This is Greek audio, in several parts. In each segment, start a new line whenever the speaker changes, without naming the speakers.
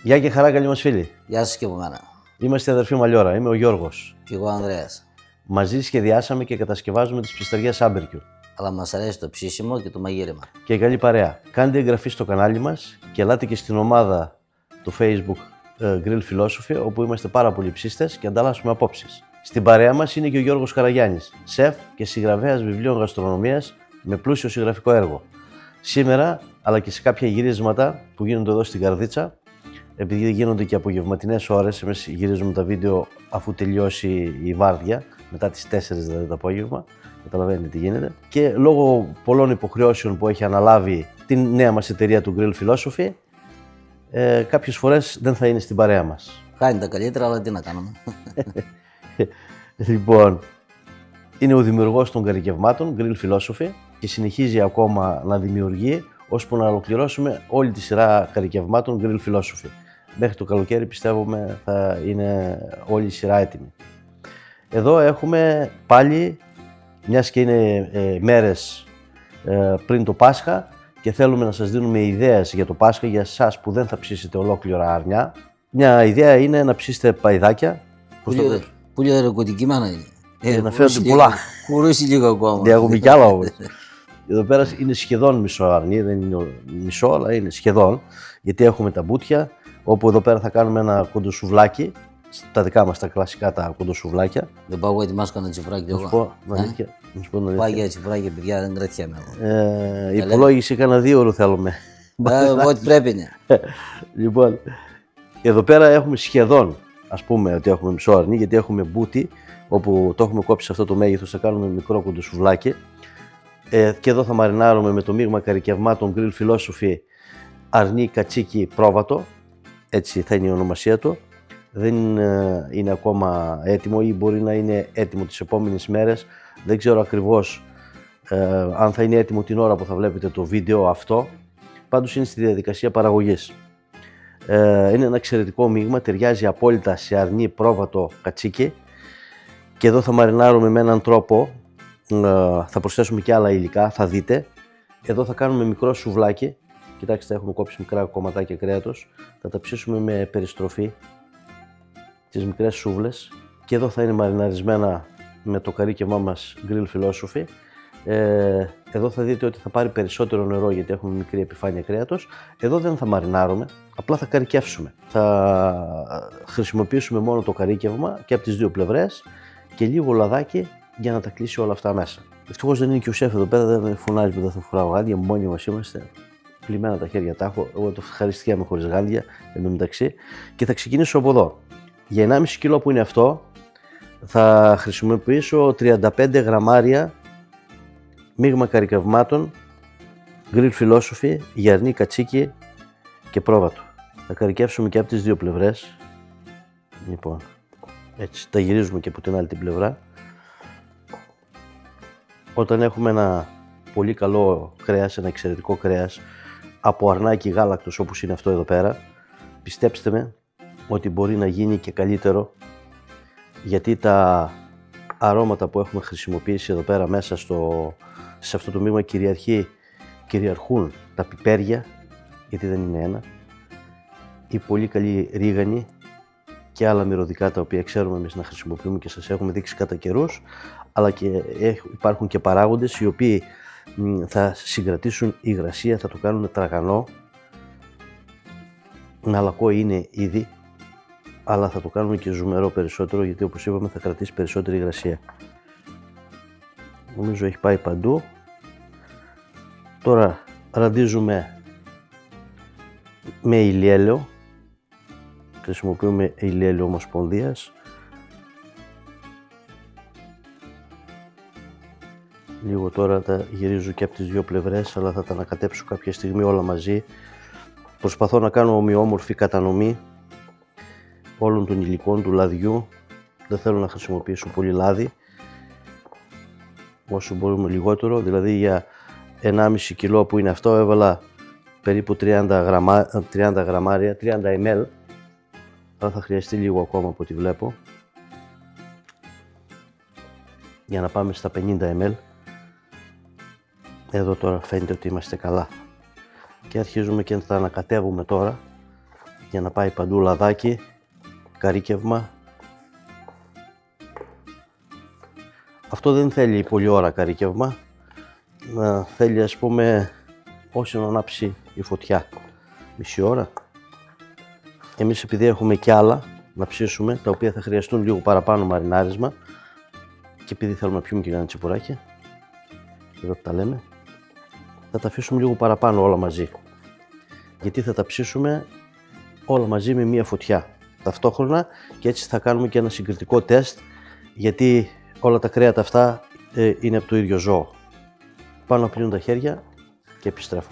Γεια και χαρά, καλή μας φίλοι.
Γεια σας και από μένα.
Είμαστε αδερφοί Μαλιόρα. Είμαι ο Γιώργος.
Και εγώ Ανδρέας.
Μαζί σχεδιάσαμε και κατασκευάζουμε τις ψισταριές Άμπερκιου.
Αλλά μας αρέσει το ψήσιμο και το μαγείρεμα.
Και καλή παρέα. Κάντε εγγραφή στο κανάλι μας και ελάτε και στην ομάδα του Facebook Grill Philosophy, όπου είμαστε πάρα πολλοί ψίστες και ανταλλάσσουμε απόψεις. Στην παρέα μας είναι και ο Γιώργος Καραγιάννης, σεφ και συγγραφέας βιβλίων γαστρονομίας με πλούσιο συγγραφικό έργο. Σήμερα, αλλά και σε κάποια γυρίσματα που γίνονται εδώ στην Καρδίτσα, επειδή γίνονται και απογευματινές ώρες, εμείς γυρίζουμε τα βίντεο αφού τελειώσει η βάρδια, μετά τις 4 δηλαδή το απόγευμα, καταλαβαίνετε τι γίνεται. Και λόγω πολλών υποχρεώσεων που έχει αναλάβει την νέα μας εταιρεία του Grill Philosophy, κάποιες φορές δεν θα είναι στην παρέα μας.
Κάνει τα καλύτερα, αλλά τι να κάνουμε.
Λοιπόν, είναι ο δημιουργός των καρικευμάτων, Grill Philosophy, και συνεχίζει ακόμα να δημιουργεί, ώσπου να ολοκληρώσουμε όλη τη σειρά καρικευμάτων Grill Philosophy. Μέχρι το καλοκαίρι πιστεύουμε θα είναι όλη η σειρά έτοιμη. Εδώ έχουμε πάλι, μιας και είναι μέρες πριν το Πάσχα και θέλουμε να σας δίνουμε ιδέες για το Πάσχα για εσάς που δεν θα ψήσετε ολόκληρα αρνιά. Μια ιδέα είναι να ψήσετε παϊδάκια.
Πολύ ερωτική μάνα είναι.
Να φαίνονται πολλά.
Κουρούσει λίγο ακόμα.
Ναι, έχουμε κι άλλα όμως. Εδώ πέρα είναι σχεδόν μισό αρνί, δεν είναι μισό, αλλά είναι σχεδόν, γιατί έχουμε τα μπουτια, όπου εδώ πέρα θα κάνουμε ένα κοντοσουβλάκι, τα δικά μας τα κλασικά τα κοντοσουβλάκια.
Δεν πάω εγώ ετοιμάσω κανένα τσιφράκι κι εγώ.
Να σου πω
Πάει για τσιφράκι, παιδιά, δεν κρατιέμαι.
η υπολόγιση κάνα 2 ώρες θέλουμε.
Ό,τι πρέπει είναι.
Λοιπόν, εδώ πέρα έχουμε σχεδόν, ας πούμε ότι έχουμε μισό αρνί, γιατί έχουμε μπούτι, όπου το έχουμε κόψει σε αυτό το μέγεθος, θα κάνουμε μικρό κοντοσουβλάκι. Και εδώ θα μαρινάρουμε με το μείγμα καρικευμάτων Grill Philosophy αρνί κατσίκι πρόβατο, έτσι θα είναι η ονομασία του. Δεν είναι ακόμα έτοιμο ή μπορεί να είναι έτοιμο τις επόμενες μέρες. Δεν ξέρω ακριβώς αν θα είναι έτοιμο την ώρα που θα βλέπετε το βίντεο αυτό. Πάντως είναι στη διαδικασία παραγωγής. Είναι ένα εξαιρετικό μείγμα, ταιριάζει απόλυτα σε αρνί πρόβατο κατσίκι. Και εδώ θα μαρινάρουμε με έναν τρόπο. Θα προσθέσουμε και άλλα υλικά, θα δείτε. Εδώ θα κάνουμε μικρό σουβλάκι. Κοιτάξτε, έχουμε κόψει μικρά κομματάκια κρέατος. Θα τα ψήσουμε με περιστροφή, τις μικρές σούβλες. Και εδώ θα είναι μαριναρισμένα με το καρίκευμά μας Grill Philosophy. Εδώ θα δείτε ότι θα πάρει περισσότερο νερό γιατί έχουμε μικρή επιφάνεια κρέατος. Εδώ δεν θα μαρινάρουμε, απλά θα καρικεύσουμε. Θα χρησιμοποιήσουμε μόνο το καρίκευμα και από τις δύο πλευρές και λίγο λαδάκι για να τα κλείσει όλα αυτά μέσα. Ευτυχώς δεν είναι και ο σεφ εδώ πέρα, δεν φωνάζει που δεν θα φοράω γάντια, μόνοι μας είμαστε. Πλημμένα τα χέρια τα έχω, εγώ το ευχαριστιάμαι χωρίς γάντια εντωμεταξύ. Και θα ξεκινήσω από εδώ. Για 1,5 κιλό που είναι αυτό, θα χρησιμοποιήσω 35 γραμμάρια μείγμα καρικευμάτων Grill Philosophy για αρνί, κατσίκι και πρόβατο. Θα καρικεύσουμε και από τις δύο πλευρές. Λοιπόν, έτσι τα γυρίζουμε και από την άλλη την πλευρά. Όταν έχουμε ένα πολύ καλό κρέας, ένα εξαιρετικό κρέας από αρνάκι γάλακτος όπως είναι αυτό εδώ πέρα, πιστέψτε με ότι μπορεί να γίνει και καλύτερο, γιατί τα αρώματα που έχουμε χρησιμοποιήσει εδώ πέρα μέσα σε αυτό το μείγμα κυριαρχούν τα πιπέρια, γιατί δεν είναι ένα, η πολύ καλή ρίγανη και άλλα μυρωδικά τα οποία ξέρουμε εμείς να χρησιμοποιούμε και σας έχουμε δείξει κατά καιρούς, αλλά και υπάρχουν και παράγοντες οι οποίοι θα συγκρατήσουν υγρασία, θα το κάνουν τραγανό. Μαλακό είναι ήδη, αλλά θα το κάνουμε και ζουμερό περισσότερο, γιατί όπως είπαμε θα κρατήσει περισσότερη υγρασία. Νομίζω έχει πάει παντού. Τώρα ραντίζουμε με ηλιέλαιο. Χρησιμοποιούμε ηλιέλαιο ομοσπονδίας. Λίγο τώρα τα γυρίζω και από τις δύο πλευρές, αλλά θα τα ανακατέψω κάποια στιγμή όλα μαζί. Προσπαθώ να κάνω ομοιόμορφη κατανομή όλων των υλικών του λαδιού. Δεν θέλω να χρησιμοποιήσω πολύ λάδι, όσο μπορούμε λιγότερο. Δηλαδή για 1,5 κιλό που είναι αυτό έβαλα περίπου 30 γραμμάρια, 30 ml. Αλλά θα χρειαστεί λίγο ακόμα από ό,τι βλέπω, για να πάμε στα 50 ml. Εδώ τώρα φαίνεται ότι είμαστε καλά. Και αρχίζουμε και θα ανακατεύουμε τώρα για να πάει παντού λαδάκι, καρύκευμα. Αυτό δεν θέλει πολλή ώρα καρύκευμα, θέλει ας πούμε όσο να ανάψει η φωτιά, μισή ώρα. Εμείς επειδή έχουμε κι άλλα να ψήσουμε, τα οποία θα χρειαστούν λίγο παραπάνω μαρινάρισμα και επειδή θέλουμε να πιούμε και ένα τσιπουράκι, εδώ που τα λέμε, θα τα αφήσουμε λίγο παραπάνω όλα μαζί. Γιατί θα τα ψήσουμε όλα μαζί με μία φωτιά ταυτόχρονα και έτσι θα κάνουμε και ένα συγκριτικό τεστ, γιατί όλα τα κρέατα αυτά είναι από το ίδιο ζώο. Πάω να πλύνω τα χέρια και επιστρέφω.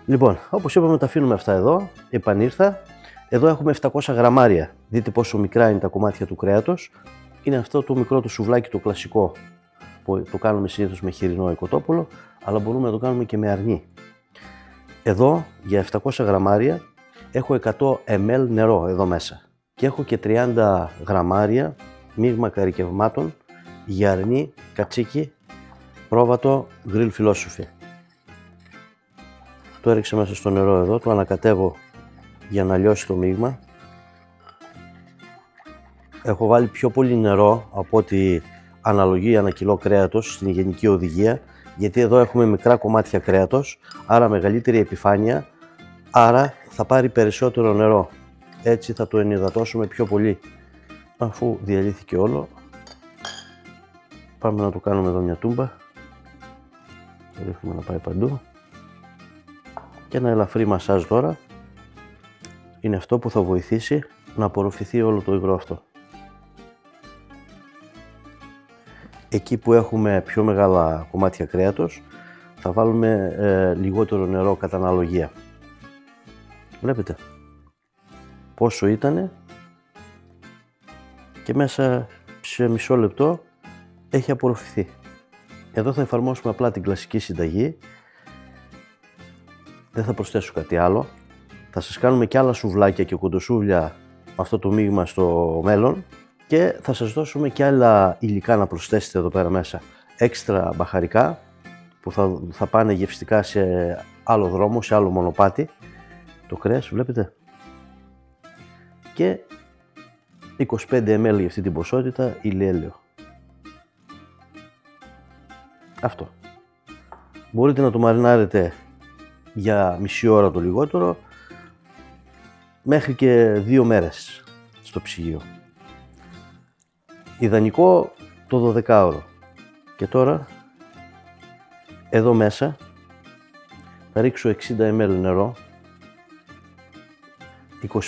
Λοιπόν, όπως είπαμε, τα αφήνουμε αυτά εδώ. Επανήρθα. Εδώ έχουμε 700 γραμμάρια. Δείτε πόσο μικρά είναι τα κομμάτια του κρέατος. Είναι αυτό το μικρό το σουβλάκι το κλασικό που το κάνουμε συνήθως με χοιρινό ή κοτόπουλο, αλλά μπορούμε να το κάνουμε και με αρνί. Εδώ για 700 γραμμάρια έχω 100 ml νερό εδώ μέσα και έχω και 30 γραμμάρια μείγμα καρυκευμάτων για αρνί, κατσίκι, πρόβατο, γκριλ φιλόσοφι. Το έριξα μέσα στο νερό εδώ, το ανακατεύω για να λιώσει το μείγμα. Έχω βάλει πιο πολύ νερό από ό,τι αναλογεί ένα κιλό κρέατος στην γενική οδηγία, γιατί εδώ έχουμε μικρά κομμάτια κρέατος, άρα μεγαλύτερη επιφάνεια, άρα θα πάρει περισσότερο νερό. Έτσι θα το ενυδατώσουμε πιο πολύ. Αφού διαλύθηκε όλο, πάμε να το κάνουμε εδώ μια τούμπα. Το ρίχνουμε να πάει παντού. Και ένα ελαφρύ μασάζ τώρα είναι αυτό που θα βοηθήσει να απορροφηθεί όλο το υγρό αυτό. Εκεί που έχουμε πιο μεγάλα κομμάτια κρέατος θα βάλουμε λιγότερο νερό κατά αναλογία. Βλέπετε πόσο ήτανε και μέσα σε μισό λεπτό έχει απορροφηθεί. Εδώ θα εφαρμόσουμε απλά την κλασική συνταγή. Δεν θα προσθέσω κάτι άλλο. Θα σας κάνουμε και άλλα σουβλάκια και κοντοσούβλια με αυτό το μείγμα στο μέλλον και θα σας δώσουμε και άλλα υλικά να προσθέσετε εδώ πέρα μέσα. Έξτρα μπαχαρικά που θα πάνε γευστικά σε άλλο δρόμο, σε άλλο μονοπάτι. Το κρέας, βλέπετε. Και 25 ml για αυτή την ποσότητα ηλιέλαιο. Αυτό. Μπορείτε να το μαρινάρετε για μισή ώρα το λιγότερο, μέχρι και 2 μέρες στο ψυγείο. Ιδανικό το 12ωρο. Και τώρα, εδώ μέσα, θα ρίξω 60 ml νερό,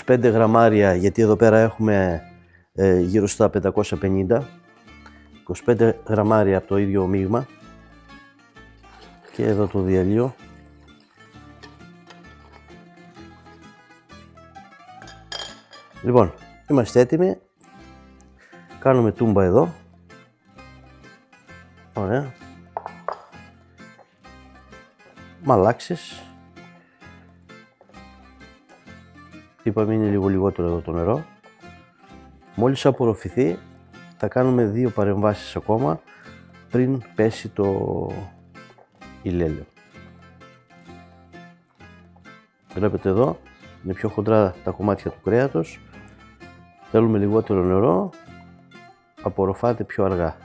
25 γραμμάρια, γιατί εδώ πέρα έχουμε γύρω στα 550, 25 γραμμάρια από το ίδιο μείγμα και εδώ το διαλύω. Λοιπόν, είμαστε έτοιμοι. Κάνουμε τούμπα εδώ. Ωραία. Μαλάξεις. Είπαμε είναι λίγο λιγότερο εδώ το νερό. Μόλις απορροφηθεί θα κάνουμε 2 παρεμβάσεις ακόμα πριν πέσει το ηλιέλαιο. Βλέπετε εδώ, είναι πιο χοντρά τα κομμάτια του κρέατος. Θέλουμε λιγότερο νερό, απορροφάται πιο αργά.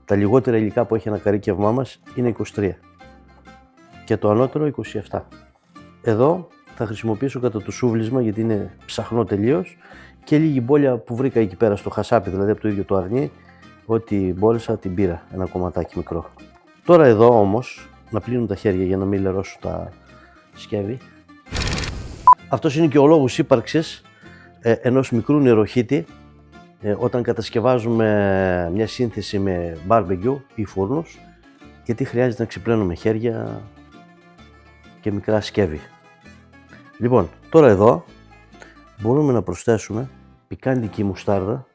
Τα λιγότερα υλικά που έχει ένα καρύκευμά μας είναι 23 και το ανώτερο 27. Εδώ θα χρησιμοποιήσω κατά το σούβλισμα, γιατί είναι ψαχνό τελείως, και λίγη μπόλια που βρήκα εκεί πέρα στο χασάπι, δηλαδή από το ίδιο το αρνί, ό,τι μπόρεσα την πήρα, ένα κομματάκι μικρό. Τώρα εδώ όμως, να πλύνω τα χέρια για να μην λερώσω τα σκεύη. Αυτός είναι και ο λόγος ύπαρξης ενός μικρού νεροχύτη όταν κατασκευάζουμε μια σύνθεση με barbecue ή φούρνους, γιατί χρειάζεται να ξεπλένουμε χέρια και μικρά σκεύη. Λοιπόν, τώρα εδώ μπορούμε να προσθέσουμε πικάντικη μουστάρδα,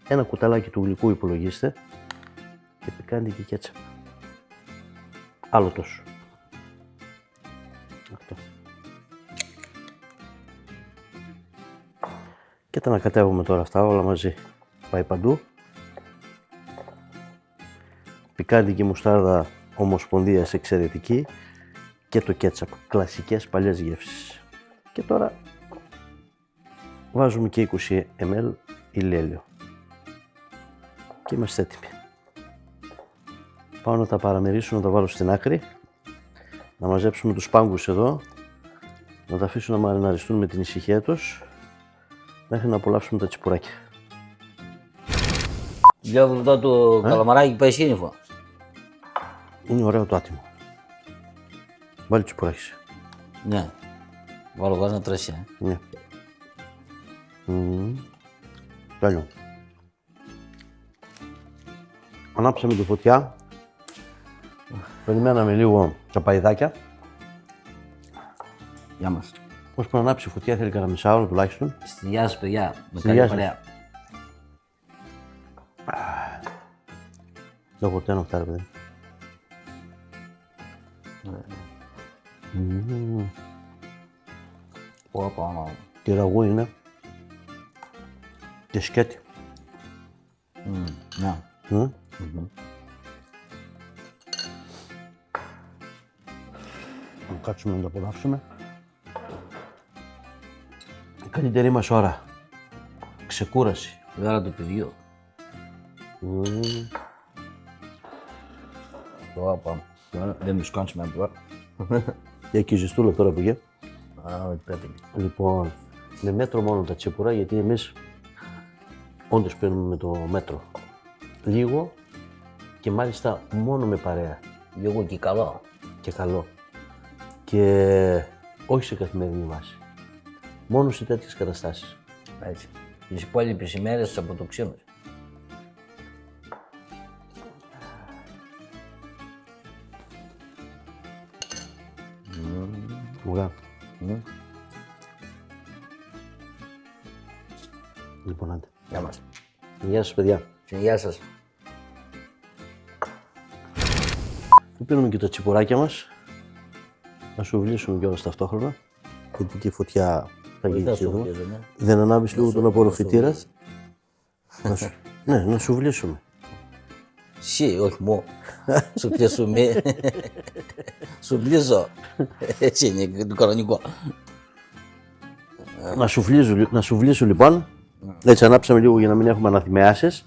ένα κουταλάκι του γλυκού υπολογίστε και πικάντικη κέτσαπ. Άλλο τόσο. Αυτό. Και τα ανακατεύουμε τώρα αυτά όλα μαζί. Πάει παντού. Πικάντικη μουστάρδα ομοσπονδίας εξαιρετική και το κέτσαπ. Κλασικές παλιές γεύσεις. Και τώρα βάζουμε και 20 ml ηλιέλαιο. Και είμαστε έτοιμοι. Πάω να τα παραμερίσω, να τα βάλω στην άκρη. Να μαζέψουμε τους πάγκους εδώ. Να τα αφήσω να μαριναριστούν με την ησυχία τους. Μέχρι να απολαύσουμε τα τσιπουράκια.
Βλέπω εδώ το καλαμαράκι πάει σύννεφο.
Είναι ωραίο το άτιμο. Βάλει τσιπουράκι.
Ναι. Βάλω εγώ να τρέσει.
Ναι. Τέλειο. Ανάψαμε τη φωτιά. Περιμέναμε λίγο τα παϊδάκια.
Γεια μας.
Ώσπου να ανάψει η φωτιά θέλει κανένα μισάωρο τουλάχιστον.
Στη γεια σας παιδιά. Με
Στη
καλή
γεια σας.
παρέα.
Δεν έχω τένο αυτά ρε παιδί.
Πω.
Και ραγού είναι. Και σκέτη.
Ναι.
Να κάτσουμε να το απολαύσουμε. Η καλύτερη μας ώρα. Ξεκούραση.
Η ώρα του παιδιού. Πω. Δεν μου σκάνσουμε από τώρα.
Και εκεί ζεστούλα τώρα που γε.
Α, όχι πρέπει.
Λοιπόν, με μέτρο μόνο τα τσίπουρα, γιατί εμείς όντως παίρνουμε με το μέτρο. Λίγο και μάλιστα μόνο με παρέα.
Λίγο και καλό.
Και καλό. Και όχι σε καθημερινή βάση. Μόνο σε τέτοιες καταστάσεις.
Έτσι. Τις υπόλοιπες ημέρες τις αποτοξίνουμε.
Ωραία. Λοιπόν, άντε.
Γεια μας.
Γεια σας, παιδιά.
Και γεια σας.
Και πίνουμε και τα τσιπουράκια μας. Να σουβλήσουμε κιόλας ταυτόχρονα. Γιατί και η φωτιά θα γίνει
Δεν σου
εδώ.
βγίζω, ναι.
Δεν ανάβεις λίγο τον απορροφητήρα. Ναι, να σουβλήσουμε.
Εσύ, όχι μου. Σου πιέσουμε. Σου πλήσω. Έτσι είναι το κανονικό.
Να σουβλήσω λοιπόν. Έτσι ανάψαμε λίγο για να μην έχουμε αναθυμιάσεις.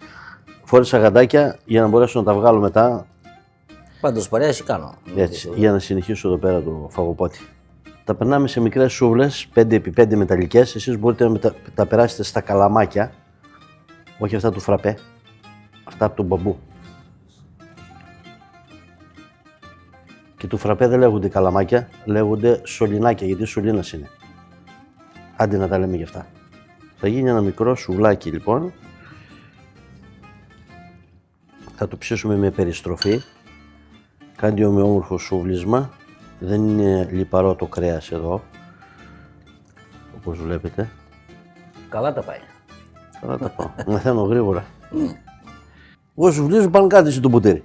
Φόρεσα γαντάκια για να μπορέσω να τα βγάλω μετά.
Πάντως παρέαση κάνω.
Έτσι, για να συνεχίσω εδώ πέρα το φαγοπότη. Τα περνάμε σε μικρές σούβλες, 5x5 μεταλλικές. Εσείς μπορείτε να τα περάσετε στα καλαμάκια. Όχι αυτά του φραπέ. Αυτά από τον μπαμπού. Και του φραπέ δεν λέγονται καλαμάκια, λέγονται σωληνάκια, γιατί σωλήνας είναι. Άντε να τα λέμε γι' αυτά. Θα γίνει ένα μικρό σουβλάκι λοιπόν. Θα το ψήσουμε με περιστροφή. Κάντε ομοιόμορφο σούβλισμα. Δεν είναι λιπαρό το κρέας εδώ, όπως βλέπετε.
Καλά τα πάει.
Καλά τα πάω. Μαθαίνω γρήγορα. Εγώ σουβλίζω πάνω κάτι στο ποτήρι.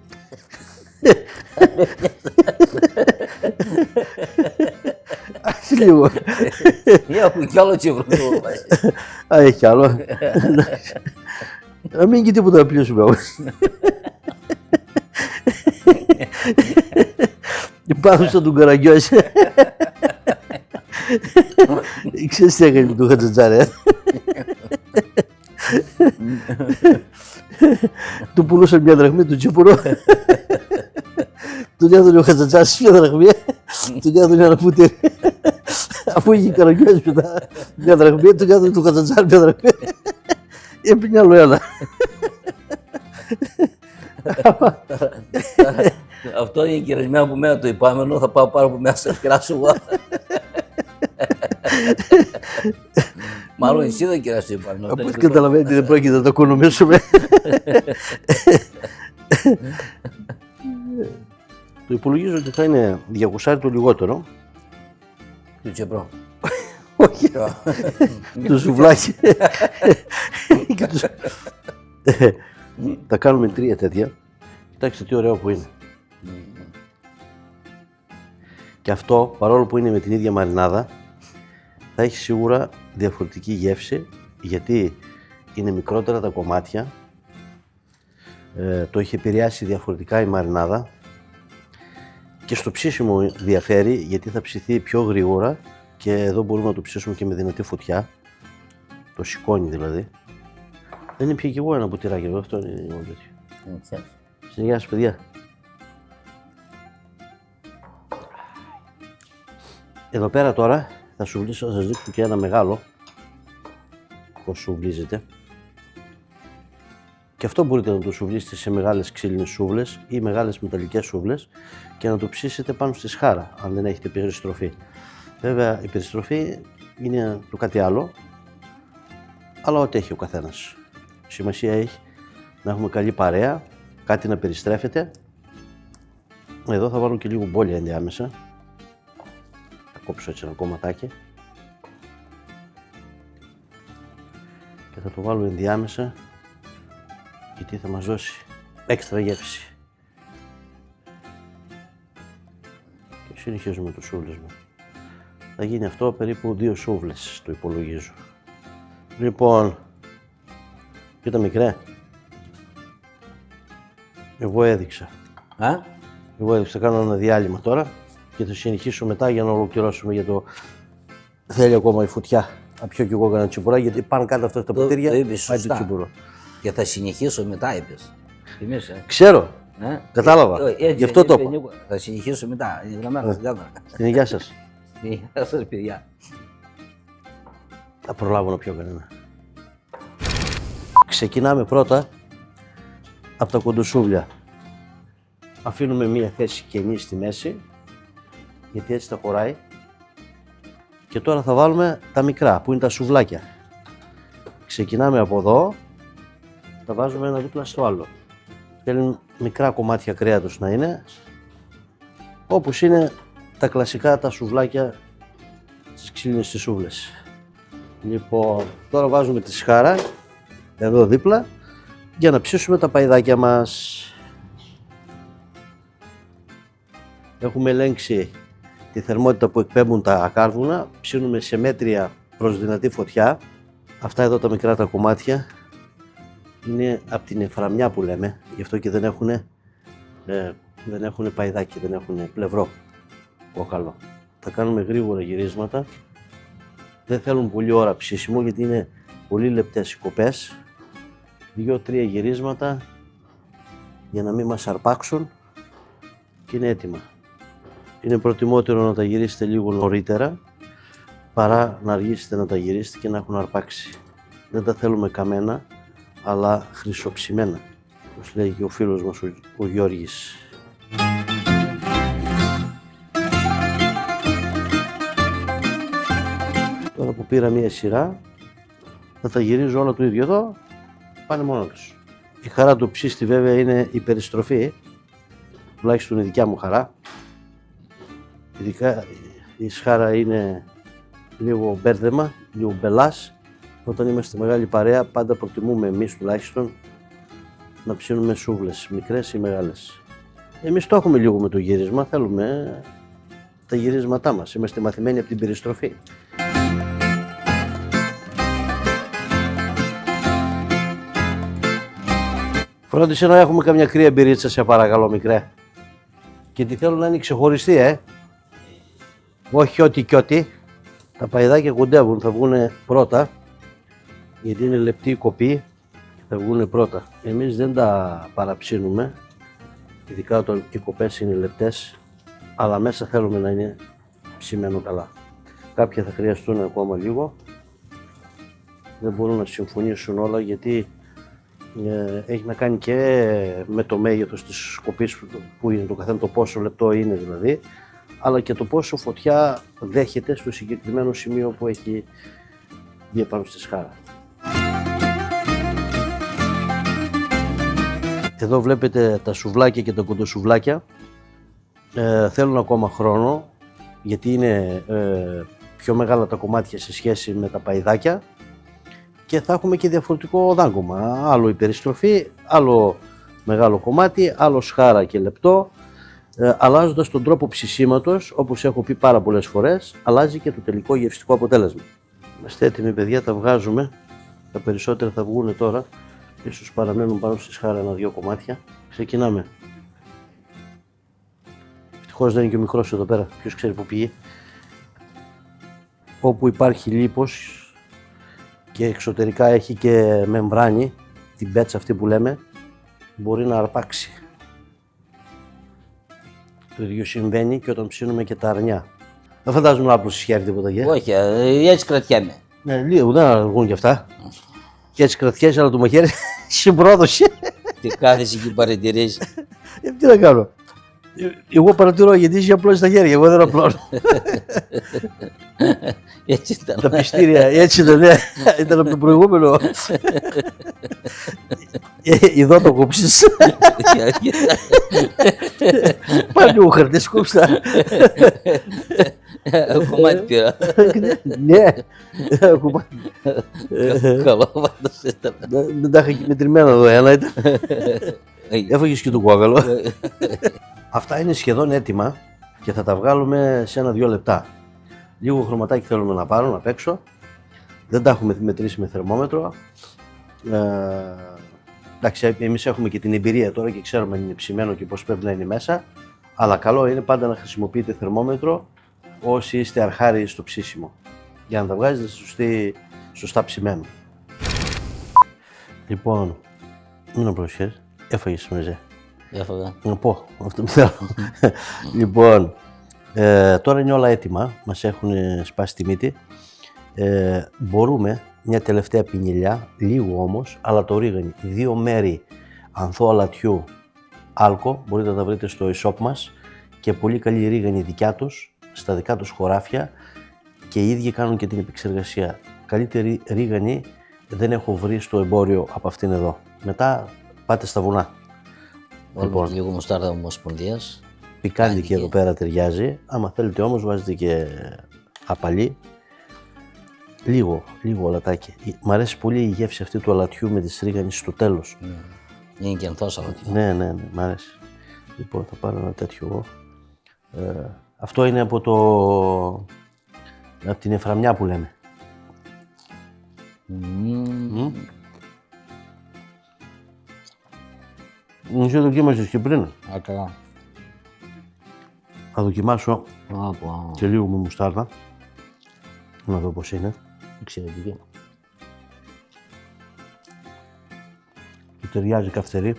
Άχι λίγο.
Έχουμε κι άλλο τσίβρο.
Α, έχει άλλο. Να μην και τίποτα να πλήσουμε όμως. Πάνω στον του Καραγκιόζη. Ξέρεις τι έκανε του Χατζατζάρε. Του πουλούσαν μια δραχμή του τσίπουρο. Τον έδωνε ο Χατζατζάρης μια δραχμή. Τον έδωνε ένα πουτήρι. Αφού είχε Καραγκιόζη μετά μια δραχμή, τον έδωνε του Χατζατζάρη μια δραχμή. Έπινε άλλο ένα.
Αυτό είναι κυρασμένο από μένα το υπάμενο, θα πάω πάρω από μέσα και κράσω εγώ. Μάλλον εσύ δεν κυράσαι το υπάμενο.
Από ό,τι καταλαβαίνετε δεν πρόκειται να το οικονομήσουμε. Το υπολογίζω ότι θα είναι 200 το λιγότερο.
Του τσεπρό.
Όχι, το σουβλάκι. Θα κάνουμε 3 τέτοια. Κοιτάξτε τι ωραίο που είναι. Και αυτό, παρόλο που είναι με την ίδια μαρινάδα, θα έχει σίγουρα διαφορετική γεύση, γιατί είναι μικρότερα τα κομμάτια, το έχει επηρεάσει διαφορετικά η μαρινάδα και στο ψήσιμο διαφέρει, γιατί θα ψηθεί πιο γρήγορα Και εδώ μπορούμε να το ψήσουμε και με δυνατή φωτιά. Το σηκώνει δηλαδή. Δεν είναι πια και εγώ ένα ποτηράκι εδώ, αυτό είναι μόνο τέτοιο. Γεια σας παιδιά. Εδώ πέρα τώρα θα σουβλήσω, θα σας δείξω και ένα μεγάλο. Πώς σουβλίζεται. Και αυτό μπορείτε να το σουβλήσετε σε μεγάλες ξύλινες σούβλες ή μεγάλες μεταλλικές σούβλες και να το ψήσετε πάνω στη σχάρα, αν δεν έχετε περιστροφή. Βέβαια η περιστροφή είναι το κάτι άλλο, αλλά ό,τι έχει ο καθένας. Σημασία έχει να έχουμε καλή παρέα, κάτι να περιστρέφεται. Εδώ θα βάλω και λίγο μπόλια ενδιάμεσα. Θα κόψω έτσι ένα κομματάκι. Και θα το βάλω ενδιάμεσα, γιατί θα μας δώσει έξτρα γεύση. Και συνεχίζουμε το σούβλισμα. Θα γίνει αυτό περίπου 2 σούβλες, το υπολογίζω. Λοιπόν, κοίτα μικρέ. Εγώ έδειξα. Θα κάνω ένα διάλειμμα τώρα και θα συνεχίσω μετά για να ολοκληρώσουμε για το... Θέλει ακόμα η φωτιά. Να πιω κι εγώ κανένα τσιμπουράκι, γιατί πάνω κάτω αυτά τα ποτήρια πάει το τσιμπουρό.
Και θα συνεχίσω μετά, είπες.
Ξέρω. Κατάλαβα. Γι' αυτό το είπα.
Θα συνεχίσω μετά.
Στην υγεία σας.
Γεια σας, παιδιά.
Θα προλάβω να πιω κανένα. Ξεκινάμε πρώτα από τα κοντοσούβλια. Αφήνουμε μία θέση κενή στη μέση, γιατί έτσι τα χωράει. Και τώρα θα βάλουμε τα μικρά, που είναι τα σουβλάκια. Ξεκινάμε από εδώ, τα βάζουμε ένα δίπλα στο άλλο. Θέλουν μικρά κομμάτια κρέατος να είναι, όπως είναι τα κλασικά τα σουβλάκια στις ξύλινες τις σούβλες. Λοιπόν, τώρα βάζουμε τη σχάρα, εδώ δίπλα, για να ψήσουμε τα παϊδάκια μας. Έχουμε ελέγξει τη θερμότητα που εκπέμπουν τα κάρβουνα, ψήνουμε σε μέτρια προς δυνατή φωτιά. Αυτά εδώ τα μικρά τα κομμάτια είναι από την εφραμιά που λέμε, γι' αυτό και δεν έχουν παϊδάκι, δεν έχουν πλευρό κόκαλο. Θα κάνουμε γρήγορα γυρίσματα, δεν θέλουν πολλή ώρα ψήσιμο γιατί είναι πολύ λεπτές οι κοπές. 2-3 γυρίσματα για να μην μας αρπάξουν και είναι έτοιμα. Είναι προτιμότερο να τα γυρίσετε λίγο νωρίτερα παρά να αργήσετε να τα γυρίσετε και να έχουν αρπάξει. Δεν τα θέλουμε καμένα, αλλά χρυσοψημένα, όπως λέει και ο φίλος μας ο Γιώργης. Τώρα που πήρα μία σειρά, θα τα γυρίζω όλα το ίδιο εδώ, πάνε μόνο τους. Η χαρά του ψήστη βέβαια είναι η περιστροφή, τουλάχιστον η δικιά μου χαρά. Ειδικά η σχάρα είναι λίγο μπέρδεμα, λίγο μπελάς. Όταν είμαστε μεγάλη παρέα, πάντα προτιμούμε εμείς τουλάχιστον να ψήνουμε σούβλες, μικρές ή μεγάλες. Εμείς το έχουμε λίγο με το γύρισμα, θέλουμε τα γυρίσματά μας. Είμαστε μαθημένοι από την περιστροφή. Φρόντισε να έχουμε καμιά κρύα μπυρίτσα, σε παρακαλώ μικρέ. Και τι θέλω να είναι ξεχωριστή, όχι ό,τι κι ό,τι. Τα παϊδάκια κοντεύουν, θα βγουν πρώτα, γιατί είναι λεπτή η κοπή και θα βγουν πρώτα. Εμείς δεν τα παραψύνουμε, ειδικά όταν οι κοπές είναι λεπτές, αλλά μέσα θέλουμε να είναι ψημένο καλά. Κάποια θα χρειαστούν ακόμα λίγο, δεν μπορούν να συμφωνήσουν όλα, γιατί έχει να κάνει και με το μέγεθος της κοπής που είναι το καθένα, το πόσο λεπτό είναι δηλαδή, αλλά και το πόσο φωτιά δέχεται στο συγκεκριμένο σημείο που έχει βγει πάνω στη σχάρα. Εδώ βλέπετε τα σουβλάκια και τα κοντοσουβλάκια. Θέλουν ακόμα χρόνο, γιατί είναι πιο μεγάλα τα κομμάτια σε σχέση με τα παϊδάκια και θα έχουμε και διαφορετικό δάγκωμα. Άλλο η περιστροφή, άλλο μεγάλο κομμάτι, άλλο σχάρα και λεπτό. Αλλάζοντας τον τρόπο ψησίματος, όπως έχω πει πάρα πολλές φορές, αλλάζει και το τελικό γευστικό αποτέλεσμα. Είμαστε έτοιμοι παιδιά, τα βγάζουμε. Τα περισσότερα θα βγουν τώρα. Ίσως παραμένουν πάνω στη σχάρα ένα-δύο κομμάτια. Ξεκινάμε. Ευτυχώς δεν είναι και ο μικρός εδώ πέρα. Ποιος ξέρει που πήγε. όπου υπάρχει λίπος και εξωτερικά έχει και μεμβράνη, την πέτσα αυτή που λέμε, μπορεί να αρπάξει. Το ίδιο συμβαίνει και όταν ψήνουμε και τα αρνιά. Δεν φαντάζομαι να προσυσχέρει τίποτα και.
Όχι, έτσι κρατιέμαι.
Ναι, λίγο δεν αργούν κι αυτά. Και έτσι κρατιέσαι, αλλά το μαχαίρι συμπρόδωσε.
Και κάθεσαι και παρατηρείς.
Τι να κάνω. Εγώ παρατηρώ γιατί είσαι απλώσει τα χέρια, εγώ δεν απλώνω.
Έτσι ήταν.
Τα πιστήρια, έτσι ήταν, ναι. Ήταν από το προηγούμενο. Εδώ το κόψεις. Πάλι ο χαρτές κόψτα.
Κομμάτι πήρα.
Ναι, κομμάτι.
Καλό πάντως ήταν.
Δεν τα είχα και μετρημένα εδώ, ένα ήταν. Έφαγες και το κόκαλο. Αυτά είναι σχεδόν έτοιμα και θα τα βγάλουμε σε 1-2 λεπτά. Λίγο χρωματάκι θέλουμε να πάρω, να παίξω. Δεν τα έχουμε μετρήσει με θερμόμετρο. Εντάξει, εμείς έχουμε και την εμπειρία τώρα και ξέρουμε αν είναι ψημένο και πώς πρέπει να είναι μέσα. Αλλά καλό είναι πάντα να χρησιμοποιείτε θερμόμετρο όσοι είστε αρχάριοι στο ψήσιμο. Για να τα βγάζετε σωστά ψημένο. Λοιπόν, μην να προσχέσεις. Έφαγες μεζέ.
Έφαγα.
Να πω αυτό που θέλω. Λοιπόν, τώρα είναι όλα έτοιμα, μας έχουν σπάσει τη μύτη. Μπορούμε μια τελευταία πινελιά, λίγο όμως, αλλά το ρίγανη. 2 μέρη ανθό αλατιού άλκο, μπορείτε να τα βρείτε στο e-shop μας και πολύ καλή ρίγανη δικιά τους, στα δικά τους χωράφια και οι ίδιοι κάνουν και την επεξεργασία. Καλύτερη ρίγανη δεν έχω βρει στο εμπόριο από αυτήν εδώ. Μετά πάτε στα βουνά.
Λοιπόν, λίγο μουστάρδα Ομοσπονδίας.
Πικάντικη εδώ πέρα ταιριάζει. Άμα θέλετε όμως βάζετε και απαλή. Λίγο αλατάκι. Μ' αρέσει πολύ η γεύση αυτή του αλατιού με τη ρίγανη στο τέλος.
Είναι και ανθός αλατιού.
Ναι, μ' αρέσει. Λοιπόν, θα πάρω ένα τέτοιο. Αυτό είναι από την Εφραμιά που λέμε. Εσύ δοκίμασες και πριν.
Καλά.
Θα δοκιμάσω και λίγο με μουστάρδα. Να δω πώς είναι.
Εξαιρετική.
Του ταιριάζει καυτερή.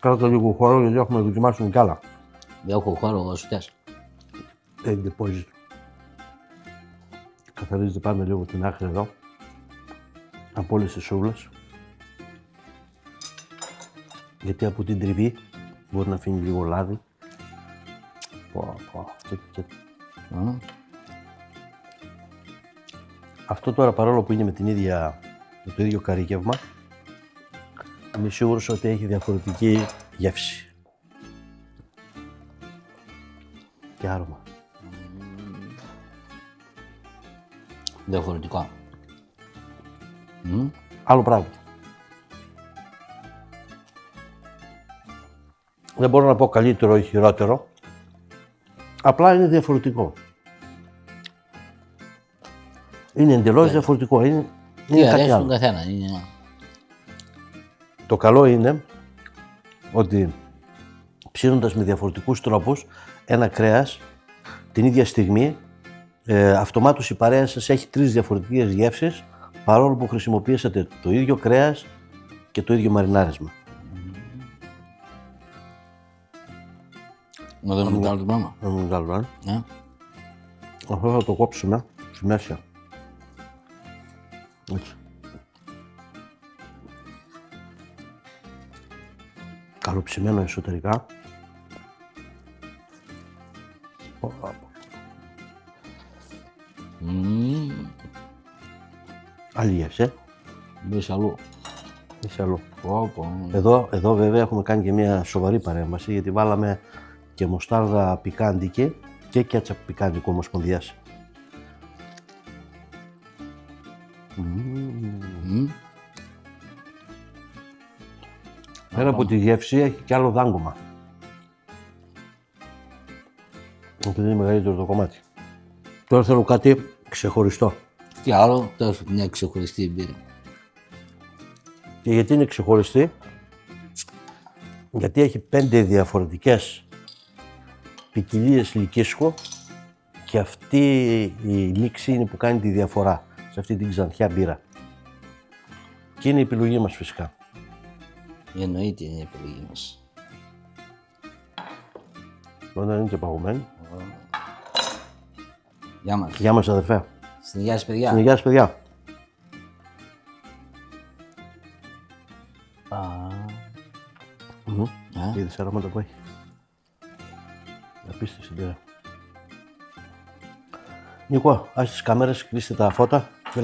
Κάτω λίγο χώρο γιατί έχουμε να δοκιμάσουμε κι άλλα.
Δεν έχω χώρο, εγώ σου θες.
Έχει deposit. Καθαρίζετε πάντα λίγο την άκρη εδώ. Από όλες τις σούβλες. Γιατί από την τριβή μπορεί να αφήνει λίγο λάδι. Αυτό τώρα παρόλο που είναι με το ίδιο καρύκευμα, είμαι σίγουρος ότι έχει διαφορετική γεύση. Και άρωμα.
Διαφορετικά.
Άλλο πράγμα. Δεν μπορώ να πω καλύτερο ή χειρότερο. Απλά είναι διαφορετικό. Είναι εντελώς διαφορετικό. Είναι κάτι άλλο.
Καθένα.
Το καλό είναι ότι ψήνοντας με διαφορετικούς τρόπους ένα κρέας την ίδια στιγμή αυτομάτως η παρέα σας έχει 3 διαφορετικές γεύσεις παρόλο που χρησιμοποιήσατε το ίδιο κρέας και το ίδιο μαρινάρισμα.
Να δούμε το άλλο το πράγμα.
Να μην κάνω,
Ναι.
Αυτό θα το κόψουμε στη μέση. Έτσι. Καλοψημένο εσωτερικά. Άλλη γεύση.
Μπες αλλού.
Είσαι αλλού. Εδώ βέβαια έχουμε κάνει και μια σοβαρή παρέμβαση γιατί βάλαμε και μοστάρδα πικάντικη και κέτσαπ πικάντικο Ομοσπονδίας. Πέρα από τη γεύση έχει και άλλο δάγκωμα. Επειδή είναι μεγαλύτερο το κομμάτι. Τώρα θέλω κάτι ξεχωριστό.
Τι άλλο, τώρα μια ξεχωριστή εμπειρία.
Και γιατί είναι ξεχωριστή, γιατί έχει 5 διαφορετικές ποικιλίες Λυκίσκο και αυτή η μίξη είναι που κάνει τη διαφορά σε αυτή την ξανθιά μπύρα. Και είναι η επιλογή μας φυσικά.
Εννοείται είναι η επιλογή μας.
Όταν είναι και παγωμένη.
Γεια μας.
Γεια μας αδερφέ.
Στην υγεία σας, παιδιά.
Στην υγεία σας παιδιά. Είδες αρώματα που έχει. Απίστευτη μπύρα. Νίκο, άσε τις κάμερες, κλείστε τα φώτα και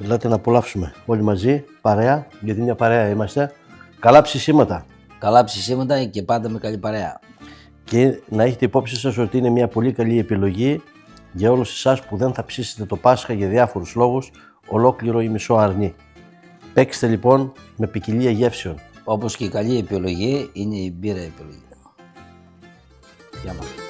ελάτε να απολαύσουμε όλοι μαζί, παρέα, γιατί μια παρέα είμαστε. Καλά ψησίματα.
Καλά ψησίματα και πάντα με καλή παρέα.
Και να έχετε υπόψη σας ότι είναι μια πολύ καλή επιλογή για όλους εσάς που δεν θα ψήσετε το Πάσχα για διάφορους λόγους, ολόκληρο ή μισό αρνί. Παίξτε λοιπόν με ποικιλία γεύσεων.
Όπως και η καλή επιλογή είναι η μπύρα επιλογή. Γεια μας.